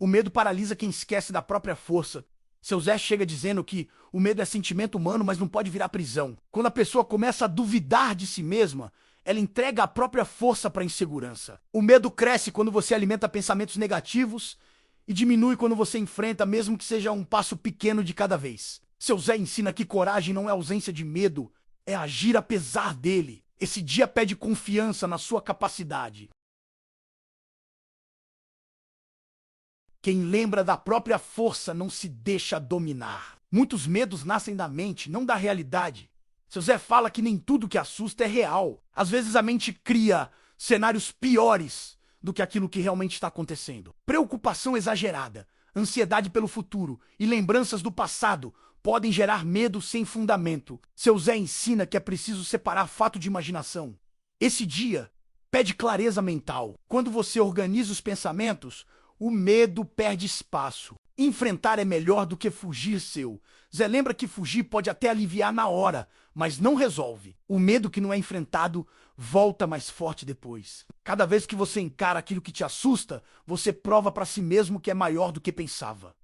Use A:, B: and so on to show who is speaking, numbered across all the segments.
A: O medo paralisa quem esquece da própria força. Seu Zé chega dizendo que o medo é sentimento humano, mas não pode virar prisão. Quando a pessoa começa a duvidar de si mesma, ela entrega a própria força para a insegurança. O medo cresce quando você alimenta pensamentos negativos e diminui quando você enfrenta, mesmo que seja um passo pequeno de cada vez. Seu Zé ensina que coragem não é ausência de medo, é agir apesar dele. Esse dia pede confiança na sua capacidade. Quem lembra da própria força não se deixa dominar. Muitos medos nascem da mente, não da realidade. Seu Zé fala que nem tudo que assusta é real. Às vezes a mente cria cenários piores do que aquilo que realmente está acontecendo. Preocupação exagerada, ansiedade pelo futuro e lembranças do passado podem gerar medo sem fundamento. Seu Zé ensina que é preciso separar fato de imaginação. Esse dia pede clareza mental. Quando você organiza os pensamentos, o medo perde espaço. Enfrentar é melhor do que fugir seu. Zé lembra que fugir pode até aliviar na hora, mas não resolve. O medo que não é enfrentado volta mais forte depois. Cada vez que você encara aquilo que te assusta, você prova para si mesmo que é maior do que pensava.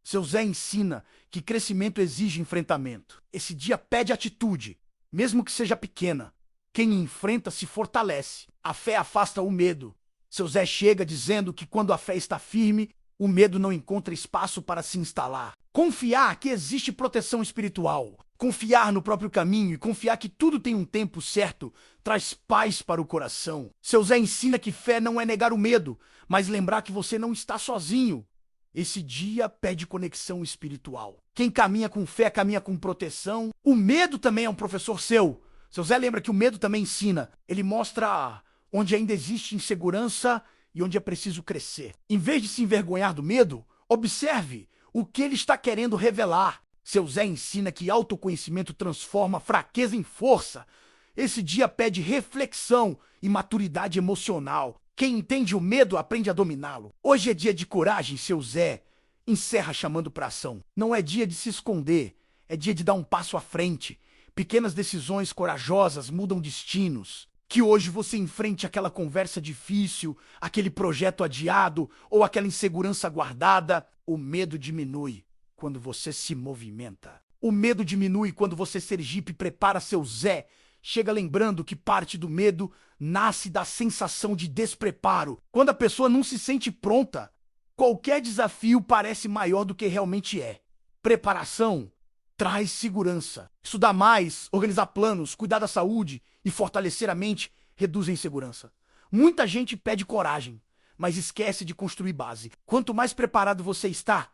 A: Seu Zé ensina que crescimento exige enfrentamento. Esse dia pede atitude, mesmo que seja pequena. Quem enfrenta se fortalece. A fé afasta o medo. Seu Zé chega dizendo que quando a fé está firme, o medo não encontra espaço para se instalar. Confiar que existe proteção espiritual. Confiar no próprio caminho e confiar que tudo tem um tempo certo traz paz para o coração. Seu Zé ensina que fé não é negar o medo, mas lembrar que você não está sozinho. Esse dia pede conexão espiritual. Quem caminha com fé caminha com proteção. O medo também é um professor seu. Seu Zé lembra que o medo também ensina. Ele mostra onde ainda existe insegurança e onde é preciso crescer. Em vez de se envergonhar do medo, observe o que ele está querendo revelar. Seu Zé ensina que autoconhecimento transforma fraqueza em força. Esse dia pede reflexão e maturidade emocional. Quem entende o medo aprende a dominá-lo. Hoje é dia de coragem, seu Zé. Encerra chamando para ação. Não é dia de se esconder, é dia de dar um passo à frente. Pequenas decisões corajosas mudam destinos. Que hoje você enfrente aquela conversa difícil, aquele projeto adiado ou aquela insegurança guardada. O medo diminui quando você se movimenta. O medo diminui quando você, Sergipe, prepara seu Zé. Chega lembrando que parte do medo nasce da sensação de despreparo. Quando a pessoa não se sente pronta, qualquer desafio parece maior do que realmente é. Preparação traz segurança. Estudar mais, organizar planos, cuidar da saúde e fortalecer a mente reduz a insegurança. Muita gente pede coragem, mas esquece de construir base. Quanto mais preparado você está,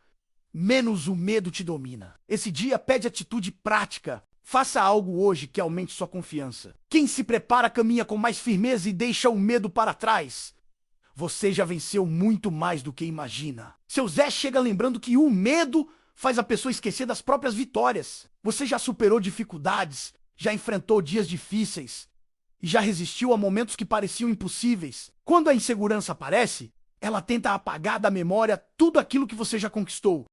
A: menos o medo te domina. Esse dia pede atitude prática. Faça algo hoje que aumente sua confiança. Quem se prepara caminha com mais firmeza e deixa o medo para trás. Você já venceu muito mais do que imagina. Seu Zé chega lembrando que o medo faz a pessoa esquecer das próprias vitórias. Você já superou dificuldades, já enfrentou dias difíceis e já resistiu a momentos que pareciam impossíveis. Quando a insegurança aparece, ela tenta apagar da memória tudo aquilo que você já conquistou.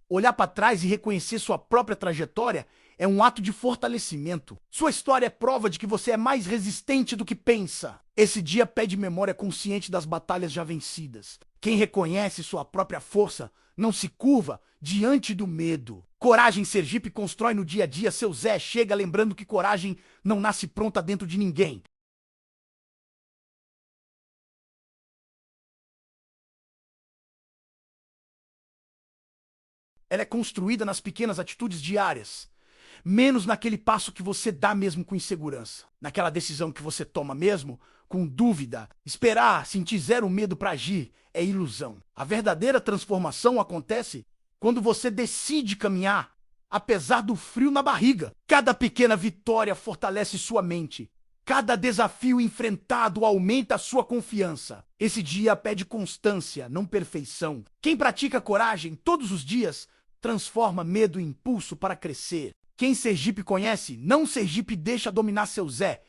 A: Olhar para trás e reconhecer sua própria trajetória é um ato de fortalecimento. Sua história é prova de que você é mais resistente do que pensa. Esse dia pede memória consciente das batalhas já vencidas. Quem reconhece sua própria força não se curva diante do medo. Coragem Sergipe constrói no dia a dia. Seu Zé chega lembrando que coragem não nasce pronta dentro de ninguém. Ela é construída nas pequenas atitudes diárias, menos naquele passo que você dá mesmo com insegurança, naquela decisão que você toma mesmo com dúvida. Esperar, sentir zero medo para agir é ilusão. A verdadeira transformação acontece quando você decide caminhar, apesar do frio na barriga. Cada pequena vitória fortalece sua mente. Cada desafio enfrentado aumenta a sua confiança. Esse dia pede constância, não perfeição. Quem pratica coragem todos os dias transforma medo em impulso para crescer. Quem Sergipe conhece, não Sergipe deixa dominar seu Zé.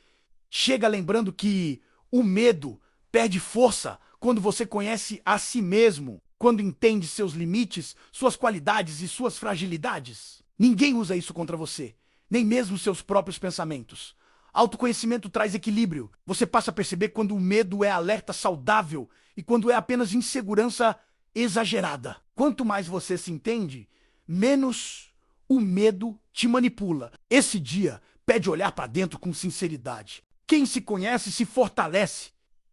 A: Chega lembrando que o medo perde força quando você conhece a si mesmo, quando entende seus limites, suas qualidades e suas fragilidades. Ninguém usa isso contra você, nem mesmo seus próprios pensamentos. Autoconhecimento traz equilíbrio. Você passa a perceber quando o medo é alerta saudável e quando é apenas insegurança exagerada. Quanto mais você se entende, menos o medo te manipula. Esse dia pede olhar para dentro com sinceridade. Quem se conhece se fortalece,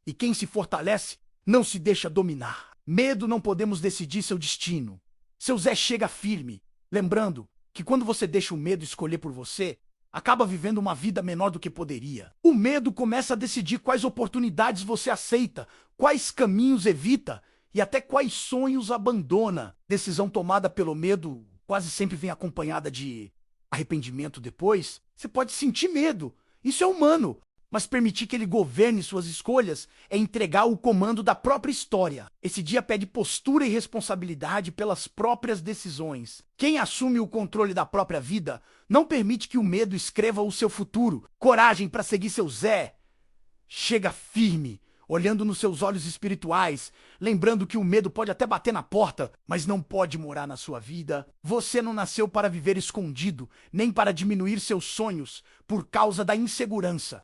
A: e quem se fortalece não se deixa dominar. Medo não podemos decidir seu destino. Seu Zé chega firme, lembrando que quando você deixa o medo escolher por você, acaba vivendo uma vida menor do que poderia. O medo começa a decidir quais oportunidades você aceita, quais caminhos evita e até quais sonhos abandona. Decisão tomada pelo medo quase sempre vem acompanhada de arrependimento depois. Você pode sentir medo, isso é humano, mas permitir que ele governe suas escolhas é entregar o comando da própria história. Esse dia pede postura e responsabilidade pelas próprias decisões. Quem assume o controle da própria vida não permite que o medo escreva o seu futuro. Coragem para seguir seu Zé. Chega firme, olhando nos seus olhos espirituais, lembrando que o medo pode até bater na porta, mas não pode morar na sua vida. Você não nasceu para viver escondido, nem para diminuir seus sonhos por causa da insegurança.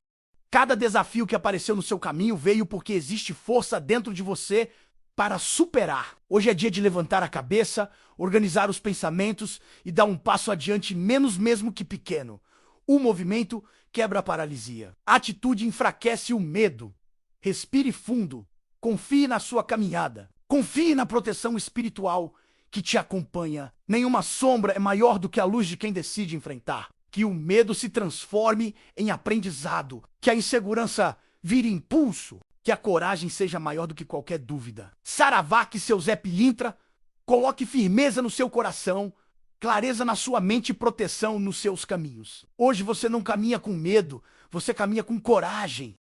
A: Cada desafio que apareceu no seu caminho veio porque existe força dentro de você para superar. Hoje é dia de levantar a cabeça, organizar os pensamentos e dar um passo adiante, menos mesmo que pequeno. O movimento quebra a paralisia. A atitude enfraquece o medo. Respire fundo. Confie na sua caminhada. Confie na proteção espiritual que te acompanha. Nenhuma sombra é maior do que a luz de quem decide enfrentar. Que o medo se transforme em aprendizado, que a insegurança vire impulso, que a coragem seja maior do que qualquer dúvida. Saravá, que seu Zé Pilintra, coloque firmeza no seu coração, clareza na sua mente e proteção nos seus caminhos. Hoje você não caminha com medo, você caminha com coragem.